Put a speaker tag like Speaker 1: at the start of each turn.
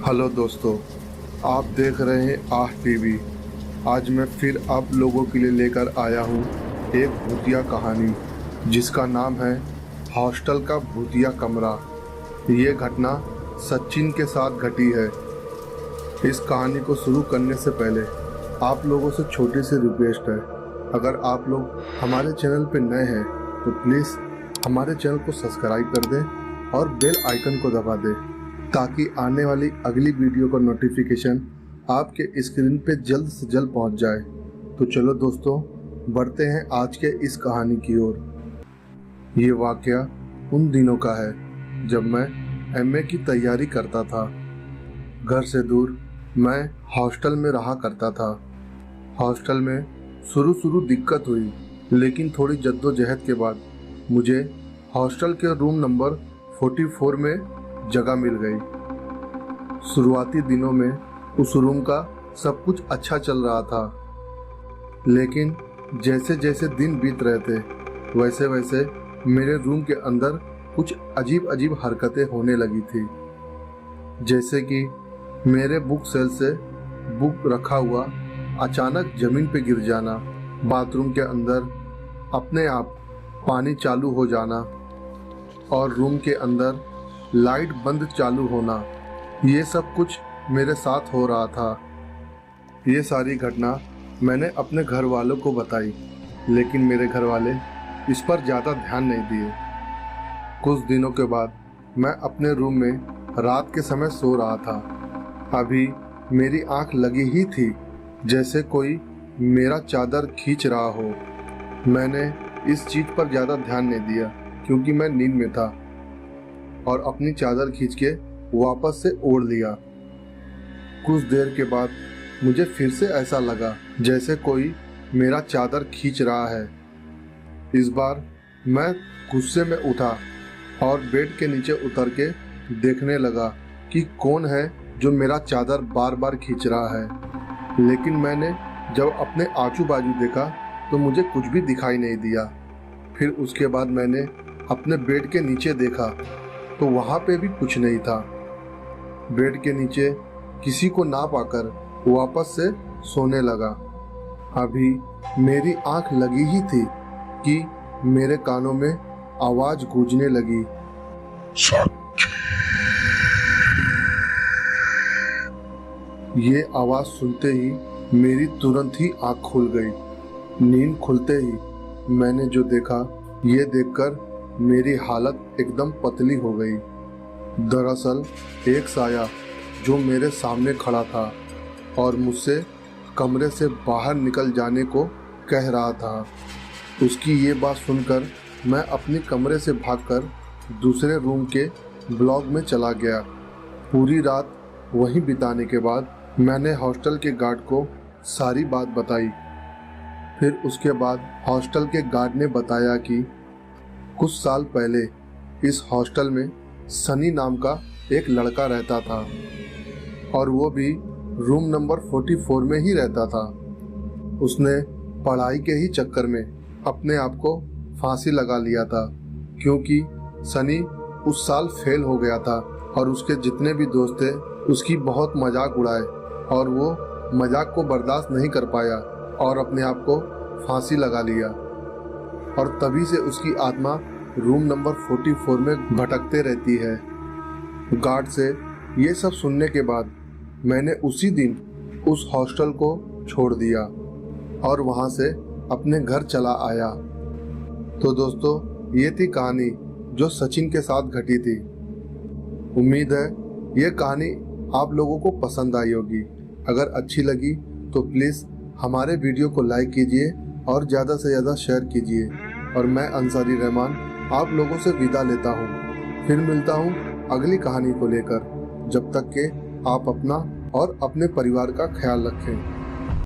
Speaker 1: Hello दोस्तों, आप देख रहे हैं आह टीवी। आज मैं फिर आप लोगों के लिए लेकर आया हूँ एक भूतिया कहानी जिसका नाम है हॉस्टल का भूतिया कमरा। ये घटना सचिन के साथ घटी है। इस कहानी को शुरू करने से पहले आप लोगों से छोटी सी रिक्वेस्ट है, अगर आप लोग हमारे चैनल पर नए हैं तो प्लीज़ हमारे चैनल को सब्सक्राइब कर दें और बेल आइकन को दबा दें ताकि आने वाली अगली वीडियो का नोटिफिकेशन आपके स्क्रीन पे जल्द से जल्द पहुंच जाए। तो चलो दोस्तों, बढ़ते हैं आज के इस कहानी की ओर। ये वाकया उन दिनों का है जब मैं एमए की तैयारी करता था। घर से दूर मैं हॉस्टल में रहा करता था। हॉस्टल में शुरू दिक्कत हुई, लेकिन थोड़ी जद्दोजहद के बाद मुझे हॉस्टल के रूम नंबर 44 में जगह मिल गई। शुरुआती दिनों में उस रूम का सब कुछ अच्छा चल रहा था, लेकिन जैसे जैसे दिन बीत रहे थे वैसे वैसे मेरे रूम के अंदर कुछ अजीब हरकतें होने लगी थी। जैसे कि मेरे बुक सेल से बुक रखा हुआ अचानक जमीन पे गिर जाना, बाथरूम के अंदर अपने आप पानी चालू हो जाना और रूम के अंदर लाइट बंद चालू होना, ये सब कुछ मेरे साथ हो रहा था। ये सारी घटना मैंने अपने घर वालों को बताई, लेकिन मेरे घर वाले इस पर ज़्यादा ध्यान नहीं दिए। कुछ दिनों के बाद मैं अपने रूम में रात के समय सो रहा था। अभी मेरी आंख लगी ही थी जैसे कोई मेरा चादर खींच रहा हो। मैंने इस चीज़ पर ज़्यादा ध्यान नहीं दिया क्योंकि मैं नींद में था और अपनी चादर खींच के वापस से ओढ़ लिया। कुछ देर के बाद मुझे फिर से ऐसा लगा जैसे कोई मेरा चादर खींच रहा है। इस बार मैं गुस्से में उठा और बेड के नीचे उतर के देखने लगा कि कौन है जो मेरा चादर बार बार खींच रहा है। लेकिन मैंने जब अपने आजू बाजू देखा तो मुझे कुछ भी दिखाई नहीं दिया। फिर उसके बाद मैंने अपने बेड के नीचे देखा तो वहाँ पे भी कुछ नहीं था। बेड के नीचे किसी को ना पाकर वापस से सोने लगा। अभी मेरी आंख लगी ही थी कि मेरे कानों में आवाज गूंजने लगी। ये आवाज सुनते ही मेरी तुरंत ही आंख खुल गई। नींद खुलते ही मैंने जो देखा, ये देखकर मेरी हालत एकदम पतली हो गई। दरअसल एक साया जो मेरे सामने खड़ा था और मुझसे कमरे से बाहर निकल जाने को कह रहा था। उसकी ये बात सुनकर मैं अपने कमरे से भागकर दूसरे रूम के ब्लॉक में चला गया। पूरी रात वहीं बिताने के बाद मैंने हॉस्टल के गार्ड को सारी बात बताई। फिर उसके बाद हॉस्टल के गार्ड ने बताया कि कुछ साल पहले इस हॉस्टल में सनी नाम का एक लड़का रहता था और वो भी रूम नंबर 44 में ही रहता था। उसने पढ़ाई के ही चक्कर में अपने आप को फांसी लगा लिया था क्योंकि सनी उस साल फेल हो गया था और उसके जितने भी दोस्त थे उसकी बहुत मजाक उड़ाए और वो मजाक को बर्दाश्त नहीं कर पाया और अपने आप को फांसी लगा लिया। और तभी से उसकी आत्मा रूम नंबर 44 में भटकते रहती है। गार्ड से ये सब सुनने के बाद मैंने उसी दिन उस हॉस्टल को छोड़ दिया और वहाँ से अपने घर चला आया। तो दोस्तों, ये थी कहानी जो सचिन के साथ घटी थी। उम्मीद है ये कहानी आप लोगों को पसंद आई होगी। अगर अच्छी लगी तो प्लीज़ हमारे वीडियो को लाइक कीजिए और ज़्यादा से ज़्यादा शेयर कीजिए। और मैं अंसारी रहमान आप लोगों से विदा लेता हूँ। फिर मिलता हूँ अगली कहानी को लेकर। जब तक के आप अपना और अपने परिवार का ख्याल रखें।